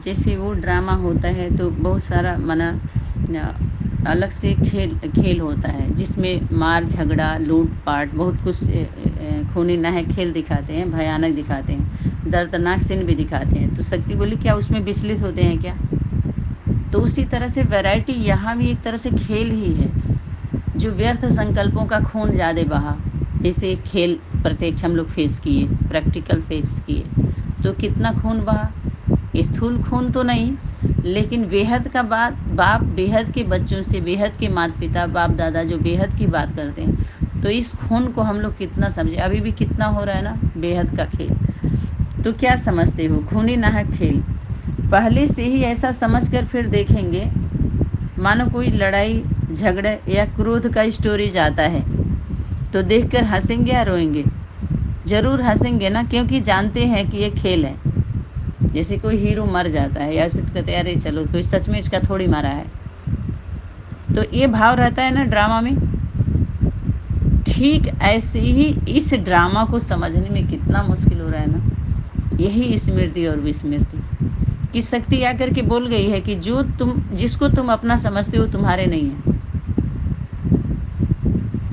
जैसे वो ड्रामा होता है तो बहुत सारा मना अलग से खेल होता है जिसमें मार झगड़ा लूट पाट बहुत कुछ खूनी नाहक खेल दिखाते हैं, भयानक दिखाते हैं, दर्दनाक सीन भी दिखाते हैं। तो शक्ति बोली क्या उसमें विचलित होते हैं क्या? तो उसी तरह से वैरायटी यहाँ भी एक तरह से खेल ही है। जो व्यर्थ संकल्पों का खून ज़्यादा बहा, जैसे खेल प्रत्यक्ष हम लोग फेस किए, प्रैक्टिकल फेस किए, तो कितना खून बहा? स्थूल खून तो नहीं, लेकिन बेहद का बाप बेहद के बच्चों से, बेहद के माता पिता बाप दादा जो बेहद की बात करते हैं, तो इस खून को हम लोग कितना समझे? अभी भी कितना हो रहा है ना बेहद का खेल। तो क्या समझते हो? खूनी नाहक खेल पहले से ही ऐसा समझकर फिर देखेंगे, मानो कोई लड़ाई झगड़े या क्रोध का स्टोरीज आता है तो देखकर हंसेंगे या रोएंगे? ज़रूर हंसेंगे ना, क्योंकि जानते हैं कि ये खेल है। जैसे कोई हीरो मर जाता है या ऐसे कहते हैं अरे चलो कोई सच में इसका थोड़ी मारा है, तो ये भाव रहता है ना ड्रामा में। ठीक ऐसे ही इस ड्रामा को समझने में कितना मुश्किल हो रहा है ना, यही स्मृति और विस्मृति की शक्ति आकर के बोल गई है कि जिसको तुम अपना समझते हो तुम्हारे नहीं है।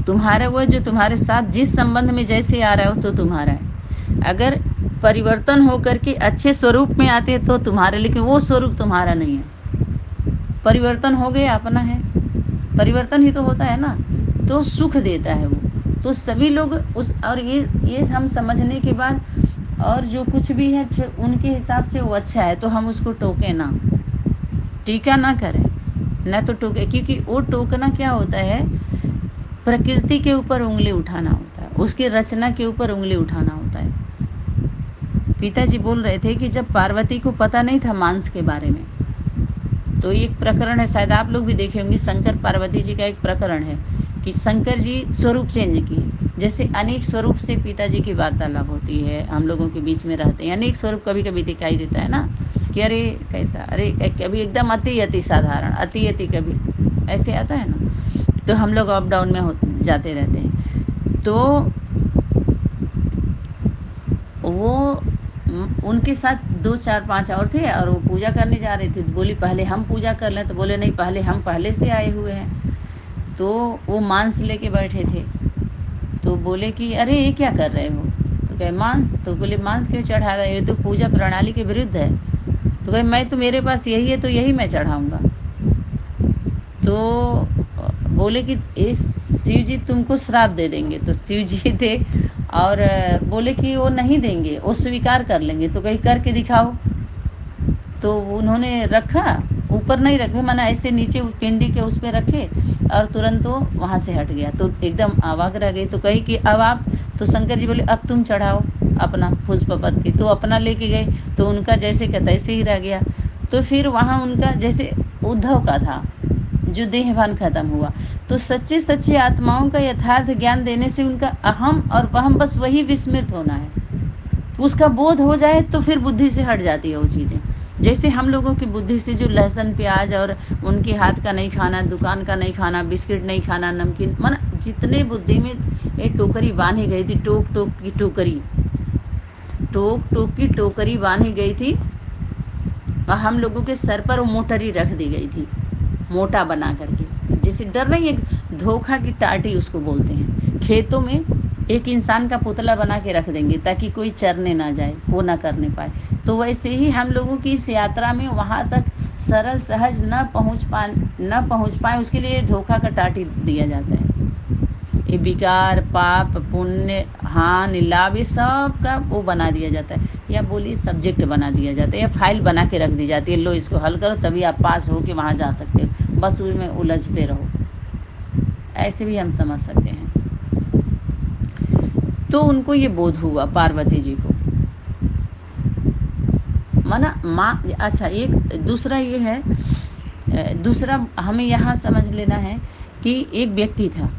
तुम्हारा वो जो तुम्हारे साथ जिस संबंध में जैसे आ रहा हो तो तुम्हारा है। अगर परिवर्तन होकर के अच्छे स्वरूप में आते तो तुम्हारे, लेकिन वो स्वरूप तुम्हारा नहीं है। परिवर्तन हो गया अपना है, परिवर्तन ही तो होता है ना, तो सुख देता है वो। तो सभी लोग उस, और ये हम समझने के बाद, और जो कुछ भी है उनके हिसाब से वो अच्छा है तो हम उसको टोके ना, टीका ना करें ना, तो टोके, क्योंकि वो टोकना क्या होता है? प्रकृति के ऊपर उंगली उठाना होता है, उसकी रचना के ऊपर उंगली उठाना होता है। पिताजी बोल रहे थे कि जब पार्वती को पता नहीं था मांस के बारे में, तो एक प्रकरण है, शायद आप लोग भी देखे होंगे, शंकर पार्वती जी का एक प्रकरण है कि शंकर जी स्वरूप चेंज किए। जैसे अनेक स्वरूप से पिताजी की वार्तालाप होती है, हम लोगों के बीच में रहते हैं, अनेक स्वरूप कभी कभी दिखाई देता है ना कि अरे कैसा, अरे कभी एकदम अति साधारण, अति कभी ऐसे आता है ना, तो हम लोग अप डाउन में जाते रहते हैं। तो वो उनके साथ 2 4 5 और थे और वो पूजा करने जा रहे थे। तो बोली पहले हम पूजा कर लें, तो बोले नहीं पहले हम पहले से आए हुए हैं। तो वो मांस लेके बैठे थे, तो बोले कि अरे ये क्या कर रहे हो? तो कहे मांस। तो बोले मांस क्यों चढ़ा रहे हो? तो पूजा प्रणाली के विरुद्ध है। तो कहे मैं तो, मेरे पास यही है तो यही मैं चढ़ाऊँगा। तो बोले कि इस शिव जी तुमको श्राप दे देंगे। तो शिव जी थे और बोले कि वो नहीं देंगे, वो स्वीकार कर लेंगे। तो कहीं करके दिखाओ। तो उन्होंने रखा, ऊपर नहीं रखे, माना ऐसे नीचे पिंडी के उस पर रखे और तुरंत वो वहाँ से हट गया। तो एकदम अवाक रह गई। तो कही कि अब आप, तो शंकर जी बोले अब तुम चढ़ाओ अपना पुष्प पत्ती। तो अपना लेके गए, तो उनका जैसे का तैसे ही रह गया। तो फिर वहाँ उनका जैसे उद्धव का था, जो देहभान खत्म हुआ। तो सच्चे सच्चे आत्माओं का यथार्थ ज्ञान देने से उनका अहम और वहम बस वही विस्मृत होना है। उसका बोध हो जाए तो फिर बुद्धि से हट जाती है वो चीज़ें। जैसे हम लोगों की बुद्धि से जो लहसुन प्याज और उनके हाथ का नहीं खाना, दुकान का नहीं खाना, बिस्किट नहीं खाना, नमकीन, माना जितने बुद्धि में ये टोकरी बांधी गई थी, टोक टोक की टोकरी, टोक टोक की टोकरी बांधी गई थी और हम लोगों के सर पर वो मोटरी रख दी गई थी, मोटा बना करके। जैसे डर नहीं, एक धोखा की टाटी उसको बोलते हैं। खेतों में एक इंसान का पुतला बना के रख देंगे ताकि कोई चरने ना जाए, वो ना करने पाए। तो वैसे ही हम लोगों की इस यात्रा में वहाँ तक सरल सहज न पहुँच पाए, उसके लिए धोखा का टाटी दिया जाता है। ये विकार पाप पुण्य हानि लाभ ये सब का वो बना दिया जाता है, या बोलिए सब्जेक्ट बना दिया जाता है, या फाइल बना के रख दी जाती है, लो इसको हल करो तभी आप पास हो के वहाँ जा सकते हो, बस उसमें उलझते रहो। ऐसे भी हम समझ सकते हैं। तो उनको ये बोध हुआ पार्वती जी को, माना माँ। अच्छा एक दूसरा ये है, दूसरा हमें यहाँ समझ लेना है कि एक व्यक्ति था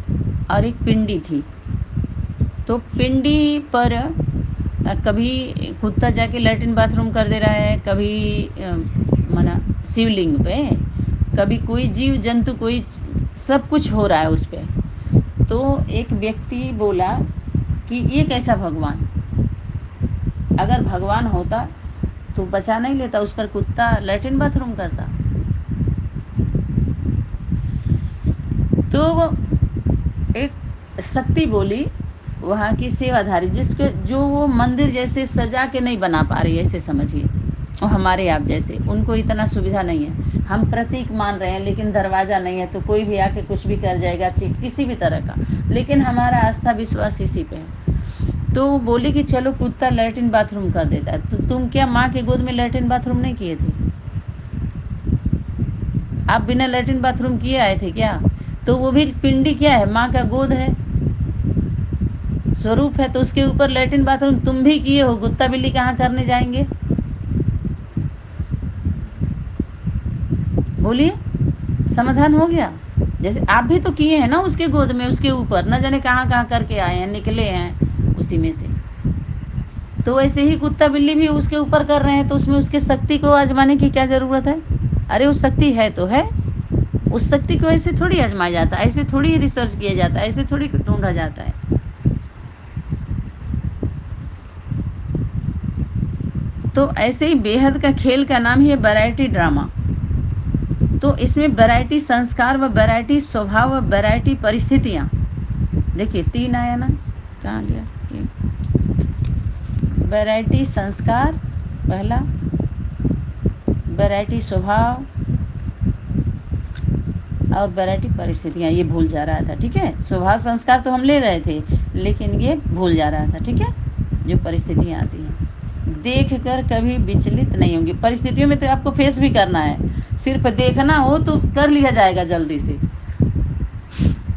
और एक पिंडी थी। तो पिंडी पर कभी कुत्ता जाके लैट्रिन बाथरूम कर दे रहा है, कभी माना शिवलिंग पे, कभी कोई जीव जंतु, कोई सब कुछ हो रहा है उस पर। तो एक व्यक्ति बोला कि ये कैसा भगवान? अगर भगवान होता तो बचा नहीं लेता, उस पर कुत्ता लैट्रिन बाथरूम करता। तो वो एक शक्ति बोली वहाँ की सेवाधारी, जिसके जो वो मंदिर जैसे सजा के नहीं बना पा रही, ऐसे समझिए। और हमारे आप जैसे, उनको इतना सुविधा नहीं है। हम प्रतीक मान रहे हैं लेकिन दरवाज़ा नहीं है, तो कोई भी आके कुछ भी कर जाएगा, चीट किसी भी तरह का। लेकिन हमारा आस्था विश्वास इसी पे है। तो वो बोली कि चलो कुत्ता लैट्रिन बाथरूम कर देता है। तो तुम क्या माँ के गोद में लैट्रिन बाथरूम नहीं किए थे? आप बिना लैट्रिन बाथरूम किए आए थे क्या? तो वो भी पिंडी क्या है, माँ का गोद है, स्वरूप है। तो उसके ऊपर लैट्रिन बाथरूम तुम भी किए हो, कुत्ता बिल्ली कहाँ करने जाएंगे? बोलिए, समाधान हो गया। जैसे आप भी तो किए हैं ना उसके गोद में, उसके ऊपर न जाने कहाँ कहाँ करके आए हैं, निकले हैं उसी में से। तो ऐसे ही कुत्ता बिल्ली भी उसके ऊपर कर रहे हैं, तो उसमें उसके शक्ति को आजमाने की क्या ज़रूरत है? अरे उस शक्ति है तो है, उस शक्ति को ऐसे थोड़ी आजमाया जाता है, ऐसे थोड़ी रिसर्च किया जाता है, ऐसे थोड़ी ढूंढा जाता है। तो ऐसे ही बेहद का खेल का नाम ही है वैरायटी ड्रामा। तो इसमें वैरायटी संस्कार व वैरायटी स्वभाव व वैरायटी परिस्थितियाँ, देखिए 3 आया ना, कहाँ गया? वैरायटी संस्कार पहला, वैरायटी स्वभाव और वैरायटी परिस्थितियाँ, ये भूल जा रहा था। ठीक है, स्वभाव संस्कार तो हम ले रहे थे, लेकिन ये भूल जा रहा था। ठीक है, जो परिस्थितियाँ आती हैं, देख कर कभी विचलित नहीं होंगी। परिस्थितियों में तो आपको फेस भी करना है, सिर्फ देखना हो तो कर लिया जाएगा जल्दी से,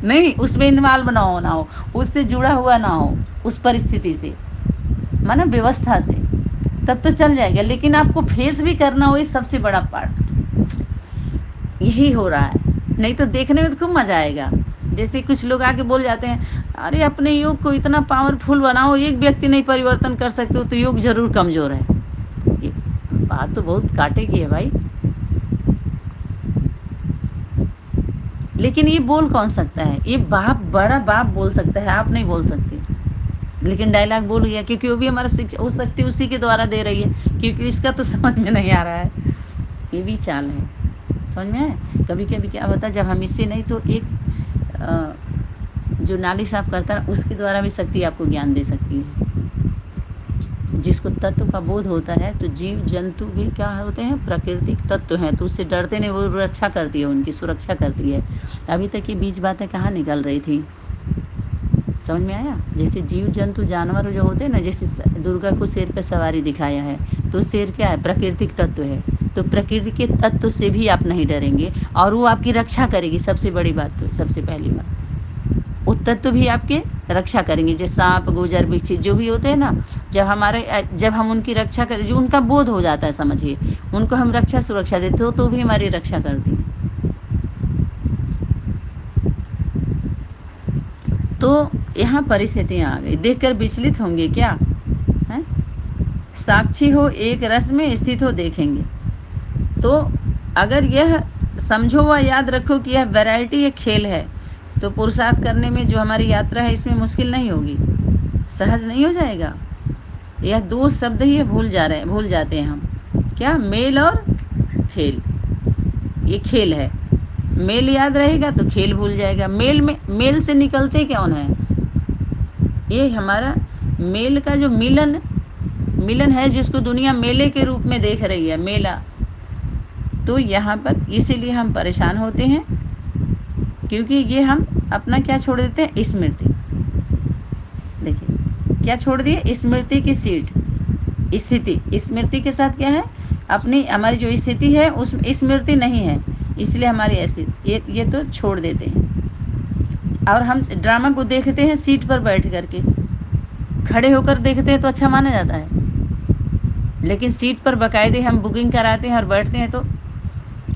नहीं उसमें इन्वॉल्व ना होना हो, उससे जुड़ा हुआ ना हो, उस परिस्थिति से, माना व्यवस्था से, तब तो चल जाएगा। लेकिन आपको फेस भी करना हो, ये सबसे बड़ा पार्ट यही हो रहा है। नहीं तो देखने में तो खूब मजा आएगा। जैसे कुछ लोग आके बोल जाते हैं, अरे अपने योग को इतना पावरफुल बनाओ, एक व्यक्ति नहीं परिवर्तन कर सकते हो तो योग जरूर कमजोर है। ये बात तो बहुत कांटे की है भाई। लेकिन ये बोल कौन सकता है? ये बाप, बड़ा बाप बोल सकता है, आप नहीं बोल सकते। लेकिन डायलॉग बोल गया, क्योंकि वो भी हमारा शिक्षा हो सकती है उसी के द्वारा दे रही है, क्योंकि इसका तो समझ में नहीं आ रहा है। ये भी चाल है, समझ में है? कभी कभी क्या होता है, जब हम इससे नहीं तो एक जो नाली साफ करता है उसके द्वारा भी शक्ति आपको ज्ञान दे सकती है। जिसको तत्व का बोध होता है, तो जीव जंतु भी क्या होते हैं, प्राकृतिक तत्व हैं, तो उससे डरते नहीं, वो रक्षा करती है, उनकी सुरक्षा करती है। अभी तक ये बीच बातें कहाँ निकल रही थी, समझ में आया? जैसे जीव जंतु जानवर जो होते हैं ना, जैसे दुर्गा को शेर पे सवारी दिखाया है, तो शेर क्या है, प्राकृतिक तत्व है। तो प्रकृति के तत्व से भी आप नहीं डरेंगे, और वो आपकी रक्षा करेगी। सबसे बड़ी बात, तो सबसे पहली बात, वो तत्व भी आपके रक्षा करेंगे। जैसे सांप गुजर बिच्छू जो भी होते हैं ना, जब हम उनकी रक्षा करें, जो उनका बोध हो जाता है, समझिए, उनको हम रक्षा सुरक्षा देते हो, तो भी हमारी रक्षा करती है। तो यहाँ परिस्थितियाँ आ गई, देखकर विचलित होंगे क्या है? साक्षी हो एक रस में स्थित हो देखेंगे। तो अगर यह समझो व याद रखो कि यह वैरायटी एक खेल है, तो पुरुषार्थ करने में जो हमारी यात्रा है, इसमें मुश्किल नहीं होगी, सहज नहीं हो जाएगा। यह 2 शब्द ही भूल जाते हैं हम, क्या? मेल और खेल। ये खेल है, मेल याद रहेगा तो खेल भूल जाएगा। मेल से निकलते कौन है? ये हमारा मेल का जो मिलन है, जिसको दुनिया मेले के रूप में देख रही है, मेला। तो यहाँ पर इसीलिए हम परेशान होते हैं, क्योंकि ये हम अपना क्या छोड़ देते हैं, स्मृति। देखिए क्या छोड़ दिए, स्मृति की सीट, स्थिति। स्मृति के साथ क्या है, अपनी हमारी जो स्थिति है उस स्मृति नहीं है, इसलिए हमारी ऐसी ये तो छोड़ देते हैं। और हम ड्रामा को देखते हैं सीट पर बैठ करके, खड़े होकर देखते हैं तो अच्छा माना जाता है, लेकिन सीट पर बाकायदे हम बुकिंग कराते हैं और बैठते हैं तो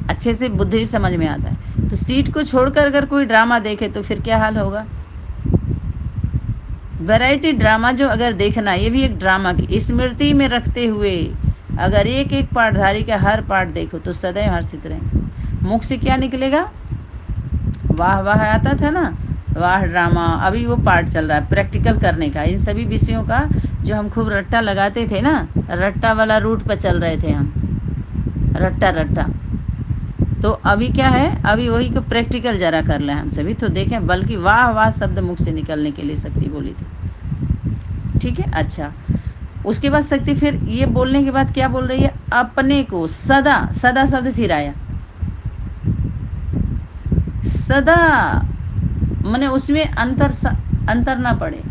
अच्छे से बुद्धि समझ में आता है। तो सीट को छोड़कर अगर कोई ड्रामा देखे तो फिर क्या हाल होगा? वैरायटी ड्रामा जो अगर देखना, ये भी एक ड्रामा की स्मृति में रखते हुए अगर एक एक पाठधारी का हर पाठ देखो तो सदैव हर्षित रहें। मुख से क्या निकलेगा? वाह वाह आता था ना, वाह ड्रामा, अभी वो पार्ट चल रहा है प्रैक्टिकल करने का। इन सभी विषयों का जो हम खूब रट्टा लगाते थे ना, रट्टा वाला रूट पर चल रहे थे हम, रट्टा रट्टा। तो अभी क्या है, अभी वही को प्रैक्टिकल जरा कर लें हम सभी, तो देखें। बल्कि वाह वाह शब्द मुख से निकलने के लिए शक्ति बोली थी, ठीक है। अच्छा, उसके बाद शक्ति फिर ये बोलने के बाद क्या बोल रही है, अपने को सदा, सदा शब्द फिर आया, सदा माने उसमें अंतर ना पड़े।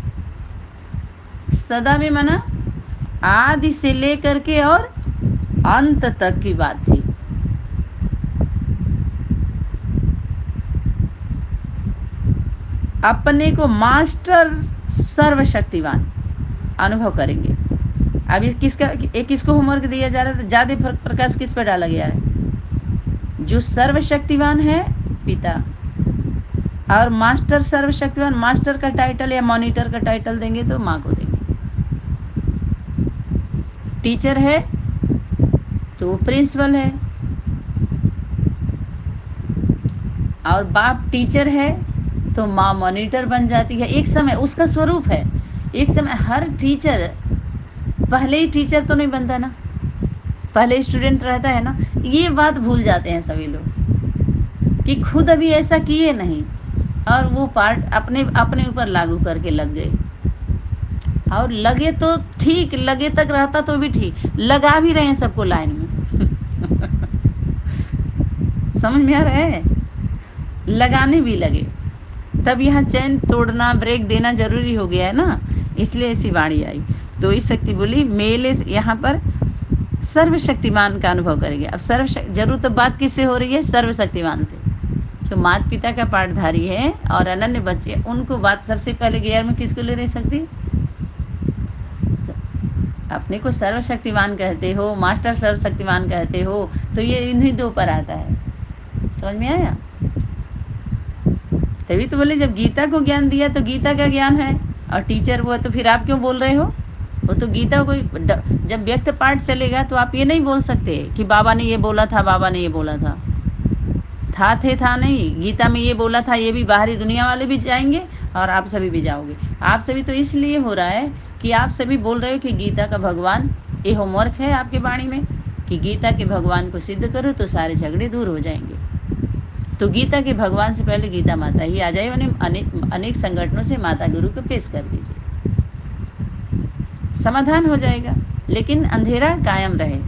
सदा में माना आदि से लेकर के और अंत तक की बात थी। अपने को मास्टर सर्वशक्तिवान अनुभव करेंगे। अब किसको होमवर्क दिया जा रहा है, ज्यादा प्रकाश किस पर डाला गया है, जो सर्वशक्तिवान है पिता, और मास्टर सर्वशक्तिवान, मास्टर का टाइटल या मॉनिटर का टाइटल देंगे तो माँ को देंगे। टीचर है तो प्रिंसिपल है, और बाप टीचर है तो माँ मॉनिटर बन जाती है। एक समय उसका स्वरूप है, एक समय हर टीचर पहले ही टीचर तो नहीं बनता ना, पहले स्टूडेंट रहता है ना। ये बात भूल जाते हैं सभी लोग कि खुद अभी ऐसा किए नहीं, और वो पार्ट अपने ऊपर लागू करके लग गए। और लगे तो ठीक, लगे तक रहता तो भी ठीक, लगा भी रहे हैं सबको लाइन में समझ में आ रहा है, लगाने भी लगे। तब यहाँ चैन तोड़ना, ब्रेक देना जरूरी हो गया है ना, इसलिए ऐसी वाणी आई। तो इस शक्ति बोली मेले यहाँ पर सर्वशक्तिमान का अनुभव करेंगे। अब जरूर तो बात किससे हो रही है, सर्वशक्तिमान से। जो माता पिता का पाठधारी है और अनन्य बच्चे, उनको बात सबसे पहले गियर में किसको ले रही शक्ति, अपने को सर्वशक्तिमान कहते हो, मास्टर सर्वशक्तिमान कहते हो, तो ये इन्हीं दो पर आता है। समझ में आया, तभी तो बोले जब गीता को ज्ञान दिया तो गीता का ज्ञान है, और टीचर वो है, तो फिर आप क्यों बोल रहे हो, वो तो गीता को। जब व्यक्त पाठ चलेगा तो आप ये नहीं बोल सकते कि बाबा ने ये बोला था, बाबा ने ये बोला था, था नहीं, गीता में ये बोला था, ये भी बाहरी दुनिया वाले भी जाएंगे और आप सभी भी जाओगे। आप सभी तो इसलिए हो रहा है कि आप सभी बोल रहे हो कि गीता का भगवान, ये होमवर्क है आपके वाणी में कि गीता के भगवान को सिद्ध करो तो सारे झगड़े दूर हो जाएंगे। तो गीता के भगवान से पहले गीता माता ही आ जाए, अनेक संगठनों से माता गुरु को पेश कर दीजिए, समाधान हो जाएगा। लेकिन अंधेरा कायम रहे,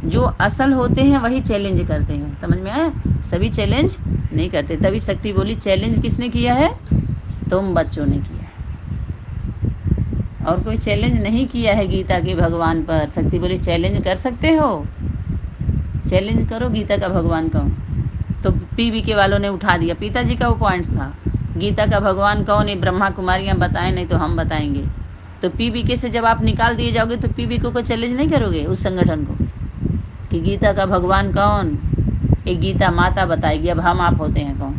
जो असल होते हैं वही चैलेंज करते हैं। समझ में आया, सभी चैलेंज नहीं करते। तभी शक्ति बोली चैलेंज किसने किया है, तुम बच्चों ने किया है, और कोई चैलेंज नहीं किया है गीता के भगवान पर। शक्ति बोली चैलेंज कर सकते हो, चैलेंज करो, गीता का भगवान कौन। तो पीबीके वालों ने उठा दिया, पिताजी का वो पॉइंट था, गीता का भगवान कौन, ये ब्रह्मा कुमारियाँ बताएं, नहीं तो हम बताएंगे। तो पीबीके से जब आप निकाल दिए जाओगे तो पीबीके को चैलेंज नहीं करोगे उस संगठन को कि गीता का भगवान कौन, एक गीता माता बताएगी, अब हम आप होते हैं कौन।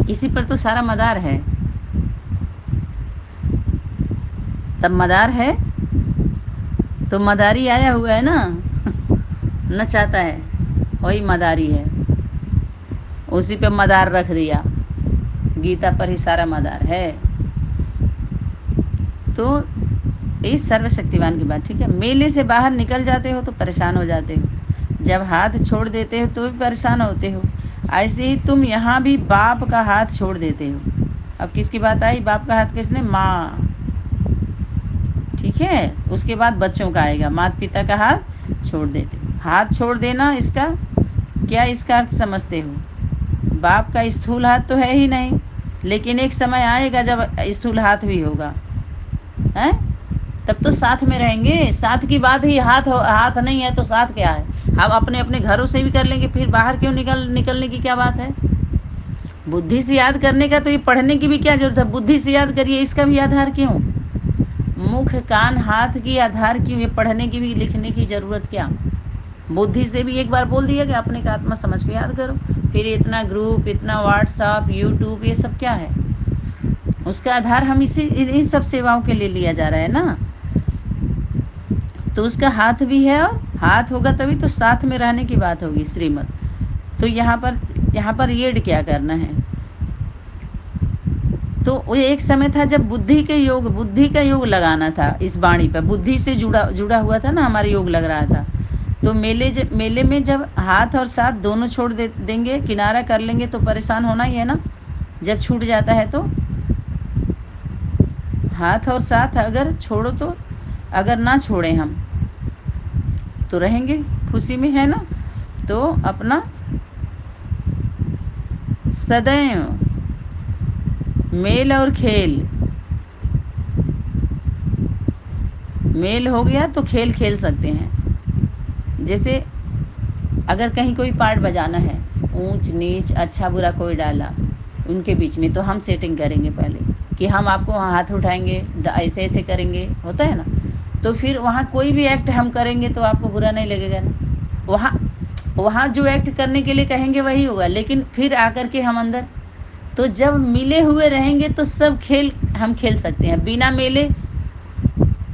इसी पर तो सारा मदार है। तब मदार है तो मदारी आया हुआ है ना नचाता है, वही मदारी है, उसी पे मदार रख दिया, गीता पर ही सारा मदार है। तो इस सर्वशक्तिवान की बात, ठीक है। मेले से बाहर निकल जाते हो तो परेशान हो जाते हो, जब हाथ छोड़ देते हो तो भी परेशान होते हो। ऐसे ही तुम यहाँ भी बाप का हाथ छोड़ देते हो। अब किसकी बात आई, बाप का हाथ किसने, माँ, ठीक है। उसके बाद बच्चों का आएगा, माता पिता का हाथ छोड़ देते हो। हाथ छोड़ देना, इसका क्या, इसका अर्थ समझते हो, बाप का स्थूल हाथ तो है ही नहीं, लेकिन एक समय आएगा जब स्थूल हाथ भी होगा, हैं, तब तो साथ में रहेंगे। साथ की बात ही, हाथ नहीं है तो साथ क्या है। हम अपने अपने घरों से भी कर लेंगे, फिर बाहर क्यों निकलने की क्या बात है। बुद्धि से याद करने का तो ये पढ़ने की भी क्या जरूरत है, बुद्धि से याद करिए, इसका भी आधार क्यों, मुख कान हाथ की आधार क्यों, ये पढ़ने की भी लिखने की जरूरत क्या। बुद्धि से भी एक बार बोल दिया कि अपने का आत्मा समझ के याद करो, फिर इतना ग्रुप, इतना व्हाट्सअप, यूट्यूब, ये सब क्या है, उसका आधार हम इन्हीं सब सेवाओं के लिए लिया जा रहा है ना। तो उसका हाथ भी है, और हाथ होगा तभी तो साथ में रहने की बात होगी, श्रीमत। तो यहाँ पर यहाँ पर येड क्या करना है। तो वो एक समय था जब बुद्धि का योग लगाना था इस वाणी पर, बुद्धि से जुड़ा हुआ था ना हमारा योग लग रहा था। तो मेले में जब हाथ और साथ दोनों छोड़ देंगे, किनारा कर लेंगे, तो परेशान होना ही है ना। जब छूट जाता है तो हाथ और साथ अगर छोड़ो तो, अगर ना छोड़ें हम तो रहेंगे खुशी में, है ना। तो अपना सदैव मेल और खेल, मेल हो गया तो खेल खेल सकते हैं। जैसे अगर कहीं कोई पार्ट बजाना है, ऊंच नीच अच्छा बुरा कोई डाला उनके बीच में, तो हम सेटिंग करेंगे पहले कि हम आपको हाथ उठाएंगे, ऐसे ऐसे करेंगे, होता है ना। तो फिर वहाँ कोई भी एक्ट हम करेंगे तो आपको बुरा नहीं लगेगा ना। वहाँ जो एक्ट करने के लिए कहेंगे वही होगा, लेकिन फिर आकर के हम अंदर, तो जब मिले हुए रहेंगे तो सब खेल हम खेल सकते हैं बिना मिले।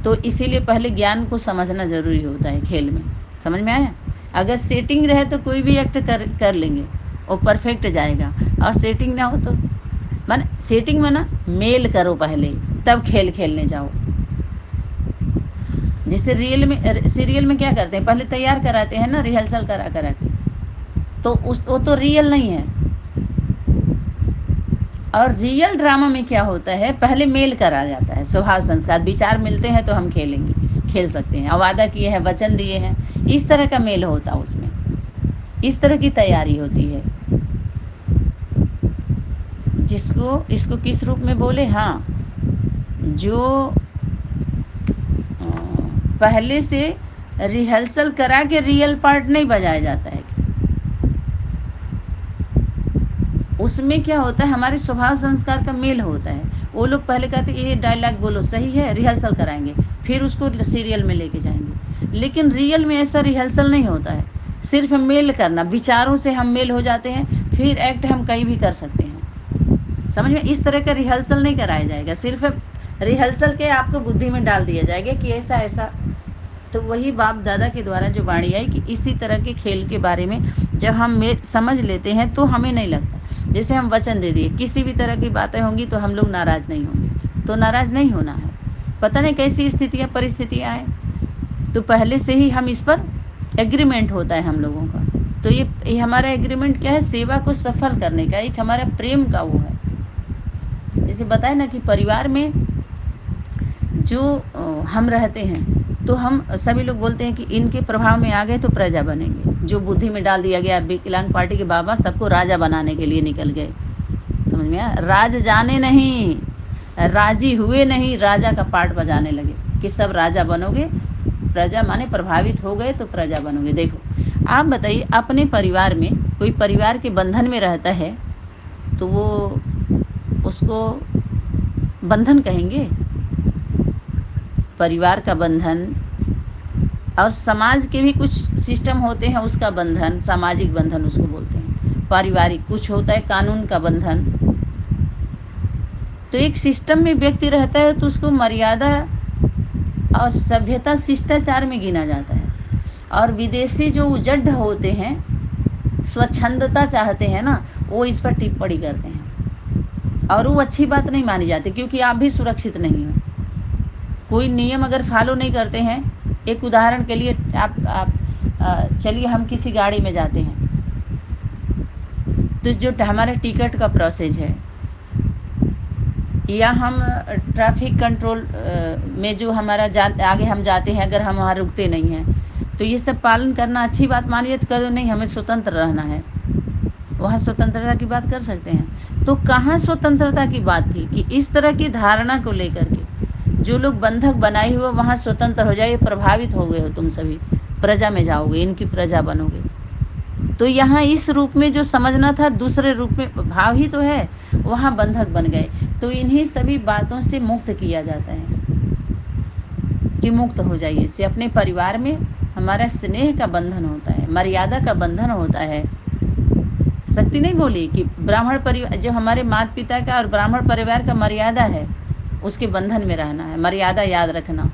तो इसीलिए पहले ज्ञान को समझना ज़रूरी होता है खेल में। समझ में आया। अगर सेटिंग रहे तो कोई भी एक्ट कर लेंगे, वो परफेक्ट जाएगा। और सेटिंग ना हो तो सेटिंग में ना मेल करो पहले, तब खेल खेलने जाओ। जैसे सीरियल में क्या करते हैं, पहले तैयार कराते हैं ना, रिहर्सल करा के, तो वो तो रियल नहीं है। और रियल ड्रामा में क्या होता है, पहले मेल करा जाता है, स्वभाव संस्कार विचार मिलते हैं तो हम खेल सकते हैं। वादा किए हैं, वचन दिए हैं, इस तरह का मेल होता है उसमें, इस तरह की तैयारी होती है। इसको किस रूप में बोले, हाँ, जो पहले से रिहर्सल करा के रियल पार्ट नहीं बजाया जाता है। उसमें क्या होता है, हमारे स्वभाव संस्कार का मेल होता है। वो लोग पहले कहते हैं ये डायलॉग बोलो, सही है, रिहर्सल कराएंगे, फिर उसको सीरियल में लेके जाएंगे। लेकिन रियल में ऐसा रिहर्सल नहीं होता है, सिर्फ मेल करना, विचारों से हम मेल हो जाते हैं, फिर एक्ट हम कहीं भी कर सकते हैं। समझ में, इस तरह का रिहर्सल नहीं कराया जाएगा, सिर्फ रिहर्सल के आपको बुद्धि में डाल दिया जाएगा कि ऐसा ऐसा। तो वही बाप दादा के द्वारा जो वाणी आई कि इसी तरह के खेल के बारे में जब हम समझ लेते हैं तो हमें नहीं लगता। जैसे हम वचन दे दिए, किसी भी तरह की बातें होंगी तो हम लोग नाराज़ नहीं होंगे, तो नाराज़ नहीं होना है। पता नहीं कैसी स्थितियाँ परिस्थितियाँ आए, तो पहले से ही हम इस पर एग्रीमेंट होता है हम लोगों का। तो ये हमारा एग्रीमेंट क्या है, सेवा को सफल करने का, एक हमारा प्रेम का वो है। जैसे बताए ना कि परिवार में जो हम रहते हैं, तो हम सभी लोग बोलते हैं कि इनके प्रभाव में आ गए तो प्रजा बनेंगे। जो बुद्धि में डाल दिया गया, विकलांग पार्टी के बाबा सबको राजा बनाने के लिए निकल गए। समझ में आया, राज जाने नहीं, राजी हुए नहीं, राजा का पार्ट बजाने लगे कि सब राजा बनोगे। प्रजा माने प्रभावित हो गए तो प्रजा बनोगे। देखो आप बताइए, अपने परिवार में कोई परिवार के बंधन में रहता है तो वो उसको बंधन कहेंगे, परिवार का बंधन। और समाज के भी कुछ सिस्टम होते हैं, उसका बंधन, सामाजिक बंधन उसको बोलते हैं। पारिवारिक कुछ होता है, कानून का बंधन। तो एक सिस्टम में व्यक्ति रहता है तो उसको मर्यादा और सभ्यता शिष्टाचार में गिना जाता है। और विदेशी जो उजड्ड होते हैं, स्वच्छंदता चाहते हैं ना, वो इस पर टिप्पणी करते हैं और वो अच्छी बात नहीं मानी जाती, क्योंकि आप भी सुरक्षित नहीं हो। कोई नियम अगर फॉलो नहीं करते हैं, एक उदाहरण के लिए आप चलिए हम किसी गाड़ी में जाते हैं, तो जो हमारा टिकट का प्रोसेस है, या हम ट्रैफिक कंट्रोल में जो हमारा आगे हम जाते हैं, अगर हम वहाँ रुकते नहीं हैं, तो ये सब पालन करना अच्छी बात मानिए तो करो, नहीं हमें स्वतंत्र रहना है, वहाँ स्वतंत्रता की बात कर सकते हैं। तो कहाँ स्वतंत्रता की बात थी कि इस तरह की धारणा को लेकर के जो लोग बंधक बनाए हुए, वहाँ स्वतंत्र हो जाए, प्रभावित हो गए हो, तुम सभी प्रजा में जाओगे, इनकी प्रजा बनोगे। तो यहाँ इस रूप में जो समझना था, दूसरे रूप में भाव ही तो है, वहाँ बंधक बन गए। तो इन्हीं सभी बातों से मुक्त किया जाता है कि मुक्त हो जाइए। इससे अपने परिवार में हमारा स्नेह का बंधन होता है, मर्यादा का बंधन होता है। शक्ति नहीं बोली कि ब्राह्मण परिवार, जो हमारे माता पिता का और ब्राह्मण परिवार का मर्यादा है, उसके बंधन में रहना है, मर्यादा याद रखना।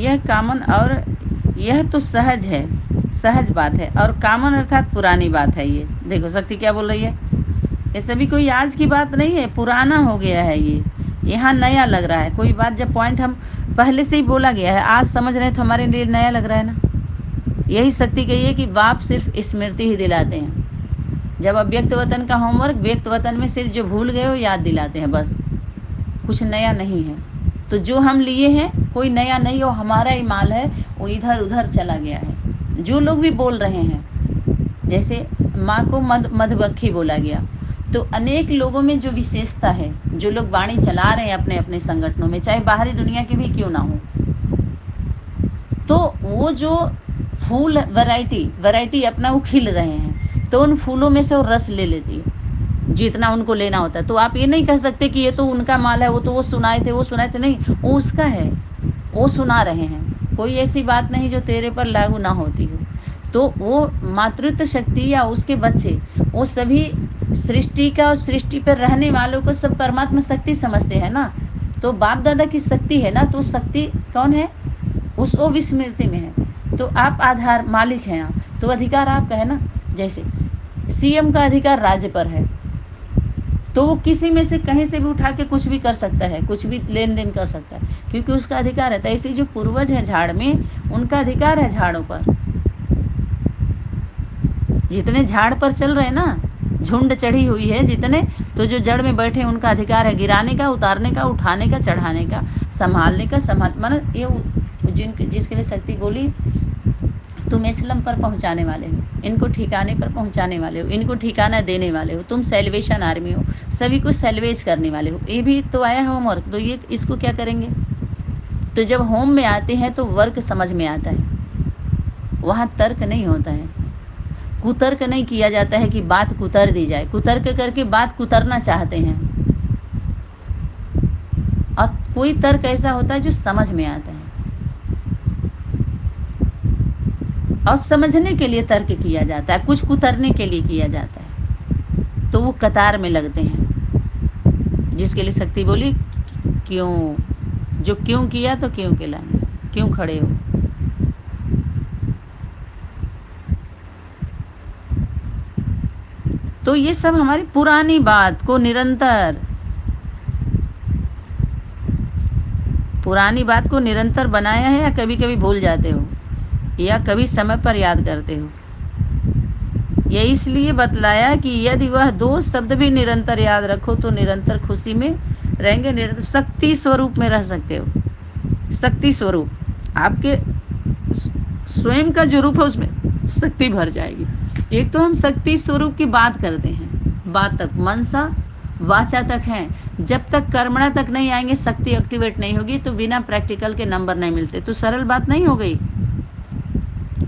यह कॉमन और यह तो सहज है, सहज बात है, और कॉमन अर्थात पुरानी बात है। ये देखो शक्ति क्या बोल रही है, ये सभी कोई आज की बात नहीं है, पुराना हो गया है ये, यहाँ नया लग रहा है। कोई बात जब पॉइंट हम पहले से ही बोला गया है, आज समझ रहे हैं तो हमारे लिए नया लग रहा है ना। यही शक्ति कही है कि बाप सिर्फ स्मृति ही दिलाते हैं। जब अव्यक्त वतन का होमवर्क व्यक्त वतन में सिर्फ जो भूल गए हो याद दिलाते हैं, बस कुछ नया नहीं है। तो जो हम लिए हैं कोई नया नहीं हो, हमारा ही माल है, वो इधर उधर चला गया है। जो लोग भी बोल रहे हैं, जैसे माँ को मधुमक्खी बोला गया, तो अनेक लोगों में जो विशेषता है, जो लोग वाणी चला रहे हैं अपने अपने संगठनों में, चाहे बाहरी दुनिया के भी क्यों ना हो, तो वो जो फूल वैरायटी अपना वो खिल रहे हैं, तो उन फूलों में से वो रस ले लेती है जितना उनको लेना होता है। तो आप ये नहीं कह सकते कि ये तो उनका माल है, वो तो वो सुनाए थे, नहीं, वो उसका है, वो सुना रहे हैं। कोई ऐसी बात नहीं जो तेरे पर लागू ना होती हो। तो वो मातृत्व शक्ति या उसके बच्चे, वो सभी सृष्टि का और सृष्टि पर रहने वालों को सब परमात्मा शक्ति समझते हैं ना। तो बाप दादा की शक्ति है ना, तो शक्ति कौन है, उस वो विस्मृति में है। तो आप आधार मालिक हैं आप, तो अधिकार आपका है ना। जैसे सीएम का अधिकार राज्य पर है, तो वो किसी में से कहीं से भी उठा के कुछ भी कर सकता है, कुछ भी लेन देन कर सकता है, क्योंकि उसका अधिकार है। तो ऐसे जो पूर्वज है झाड़ में, उनका अधिकार है झाड़ों पर। जितने झाड़ पर चल रहे हैं ना, झुंड चढ़ी हुई है जितने, तो जो जड़ में बैठे उनका अधिकार है गिराने का, उतारने का, उठाने का, चढ़ाने का, संभालने का, माना ये जिसके लिए शक्ति बोली, तुम इस्लाम पर पहुंचाने वाले हो, इनको ठिकाने पर पहुंचाने वाले हो, इनको ठिकाना देने वाले हो, तुम सेल्वेशन आर्मी हो, सभी को सेल्वेज करने वाले हो। ये भी तो आया है होमवर्क। तो ये इसको क्या करेंगे, तो जब होम में आते हैं तो वर्क समझ में आता है, वहाँ तर्क नहीं होता है, कुतर्क नहीं किया जाता है कि बात कुतर दी जाए। कुतर्क करके बात कुतरना चाहते हैं, और कोई तर्क ऐसा होता है जो समझ में आता है, और समझने के लिए तर्क किया जाता है, कुछ कुतरने के लिए किया जाता है। तो वो कतार में लगते हैं, जिसके लिए शक्ति बोली क्यों, जो क्यों किया तो क्यों के लाए, क्यों खड़े हो। तो ये सब हमारी पुरानी बात को निरंतर बनाया है, या कभी कभी भूल जाते हो, या कभी समय पर याद करते हो। यह इसलिए बतलाया कि यदि वह दो शब्द भी निरंतर याद रखो तो निरंतर खुशी में रहेंगे, निरंतर शक्ति स्वरूप में रह सकते हो। शक्ति स्वरूप, आपके स्वयं का जो रूप है उसमें शक्ति भर जाएगी। एक तो हम शक्ति स्वरूप की बात करते हैं, बात तक मनसा वाचा तक हैं, जब तक कर्मणा तक नहीं आएंगे, शक्ति एक्टिवेट नहीं होगी, तो बिना प्रैक्टिकल के नंबर नहीं मिलते। तो सरल बात नहीं हो गई,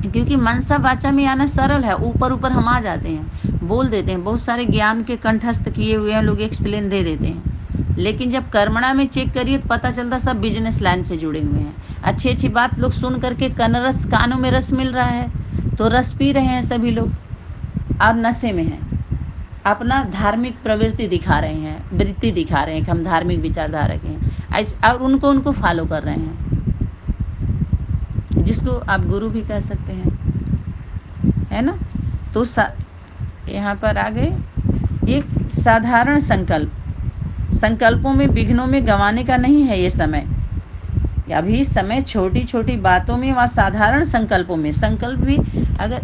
क्योंकि मनसा वाचा में आना सरल है, ऊपर ऊपर हम आ जाते हैं, बोल देते हैं, बहुत सारे ज्ञान के कंठस्थ किए हुए हैं लोग, एक्सप्लेन दे देते हैं। लेकिन जब कर्मणा में चेक करिए तो पता चलता सब बिजनेस लाइन से जुड़े हुए हैं। अच्छी अच्छी बात लोग सुन करके कनरस, कानों में रस मिल रहा है, तो रस पी रहे हैं सभी लोग, और नशे में हैं, अपना धार्मिक प्रवृत्ति दिखा रहे हैं, वृत्ति दिखा रहे हैं कि हम धार्मिक विचारधारक हैं, और उनको फॉलो कर रहे हैं, जिसको आप गुरु भी कह सकते हैं, है ना। तो यहाँ पर आ गए एक साधारण संकल्पों में, विघ्नों में गंवाने का नहीं है ये समय। अभी समय छोटी छोटी बातों में, वहाँ साधारण संकल्पों में, संकल्प भी अगर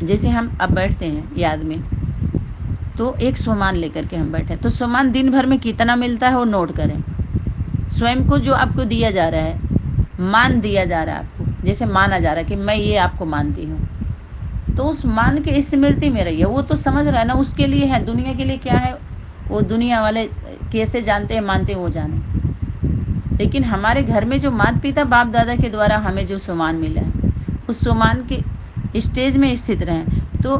जैसे हम अब बैठते हैं याद में, तो एक सोमान लेकर के हम बैठे, तो सोमान दिन भर में कितना मिलता है वो नोट करें। स्वयं को जो आपको दिया जा रहा है, मान दिया जा रहा है आपको, जैसे माना जा रहा है कि मैं ये आपको मानती हूँ, तो उस मान के स्मृति में रहिए। वो तो समझ रहा है ना, उसके लिए है, दुनिया के लिए क्या है वो दुनिया वाले कैसे जानते हैं, मानते हैं, वो जाने। लेकिन हमारे घर में जो माता पिता बाप दादा के द्वारा हमें जो सम्मान मिला है, उस सम्मान के स्टेज में स्थित रहें। तो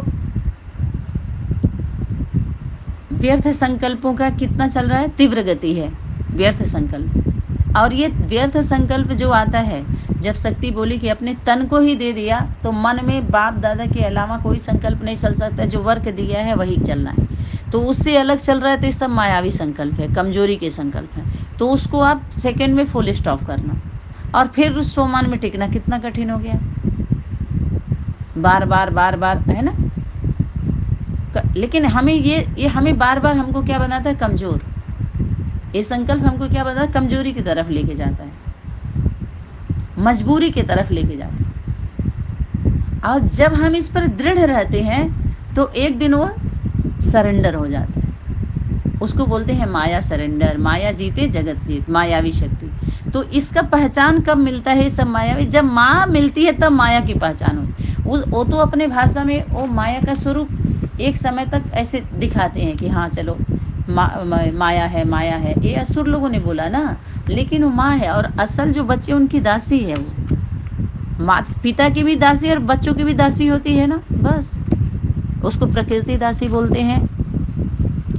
व्यर्थ संकल्पों का कितना चल रहा है, तीव्र गति है व्यर्थ संकल्प। और ये व्यर्थ संकल्प जो आता है, जब शक्ति बोली कि अपने तन को ही दे दिया, तो मन में बाप दादा के अलावा कोई संकल्प नहीं चल सकता, जो वर्क दिया है वही चलना है। तो उससे अलग चल रहा है तो ये सब मायावी संकल्प है, कमजोरी के संकल्प हैं। तो उसको आप सेकंड में फुल स्टॉप करना। और फिर उस सोमान में टिकना कितना कठिन हो गया, बार बार बार बार, है ना। लेकिन हमें ये हमें बार बार हमको क्या बनाता है, कमज़ोर। ये संकल्प हमको क्या बनाता है, कमज़ोरी की तरफ लेके जाता है, मजबूरी की तरफ लेके जाता है। और जब हम इस पर दृढ़ रहते हैं तो एक दिन वो सरेंडर हो जाता है। उसको बोलते हैं माया सरेंडर, माया जीते जगत जीत, मायावी शक्ति। तो इसका पहचान कब मिलता है सब मायावी, जब माँ मिलती है तब माया की पहचान होती। वो तो अपने भाषा में वो माया का स्वरूप एक समय तक ऐसे दिखाते हैं कि हाँ चलो माया है, माया है, ये असुर लोगों ने बोला ना, लेकिन वो माँ है। और असल जो बच्चे उनकी दासी है, वो माँ पिता की भी दासी और बच्चों की भी दासी होती है ना, बस उसको प्रकृति दासी बोलते हैं,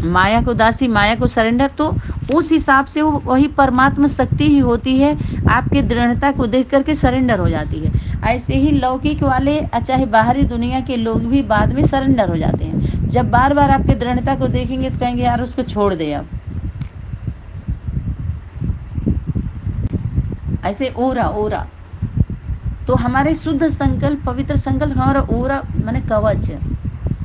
माया को दासी, माया को सरेंडर। तो उस हिसाब से वो वही परमात्मा शक्ति ही होती है, आपके दृढ़ता को देख करके सरेंडर हो जाती है। ऐसे ही लौकिक वाले चाहे बाहरी दुनिया के लोग भी बाद में सरेंडर हो जाते हैं। जब बार बार आपके दृढ़ता को देखेंगे तो कहेंगे यार उसको छोड़ दे अब। ऐसे ओरा ओरा, तो हमारे शुद्ध संकल्प, पवित्र संकल्प हमारा ओरा माने कवच,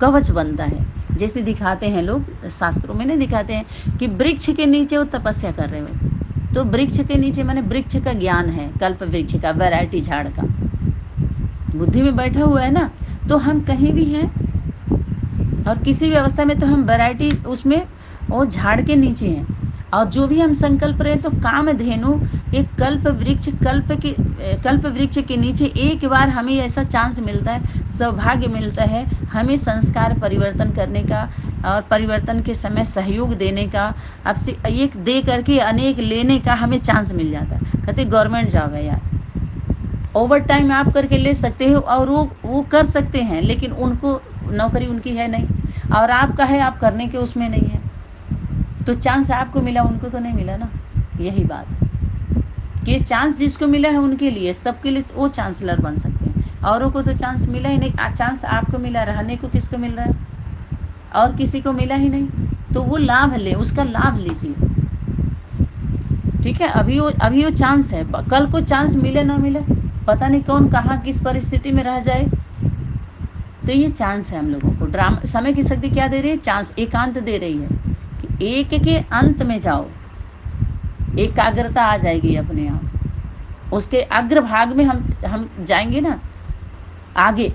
कवच बनता है। जैसे दिखाते हैं लोग शास्त्रों में, नहीं दिखाते हैं कि वृक्ष के नीचे वो तपस्या कर रहे हो, तो वृक्ष के नीचे माने वृक्ष का ज्ञान है, कल्प वृक्ष का, वैरायटी झाड़ का बुद्धि में बैठा हुआ है ना। तो हम कहीं भी हैं और किसी भी अवस्था में तो हम वैरायटी उसमें वो झाड़ के नीचे हैं। और जो भी हम संकल्प रहे तो कामधेनु एक कल्प वृक्ष के नीचे एक बार हमें ऐसा चांस मिलता है, सौभाग्य मिलता है हमें संस्कार परिवर्तन करने का और परिवर्तन के समय सहयोग देने का। अब से एक दे करके अनेक लेने का हमें चांस मिल जाता है। कहते गवर्नमेंट जॉब है यार, ओवर टाइम आप करके ले सकते हो और वो कर सकते हैं, लेकिन उनको नौकरी उनकी है नहीं, और आपका है, आप करने के उसमें नहीं है, तो चांस आपको मिला, उनको तो नहीं मिला ना। यही बात कि चांस जिसको मिला है उनके लिए, सबके लिए वो चांसलर बन सकते हैं, औरों को तो चांस मिला ही नहीं। चांस आपको मिला, रहने को किसको मिल रहा है, और किसी को मिला ही नहीं। तो वो लाभ ले, उसका लाभ लीजिए, ठीक है। अभी वो चांस है, कल को चांस मिले ना मिले, पता नहीं कौन कहाँ किस परिस्थिति में रह जाए। तो ये चांस है हम लोगों को। ड्रामा समय की शक्ति क्या दे रही है, चांस, एकांत दे रही है कि एक के अंत में जाओ, एकाग्रता आ जाएगी अपने आप, उसके अग्रभाग में हम जाएंगे ना, आगे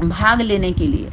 भाग लेने के लिए।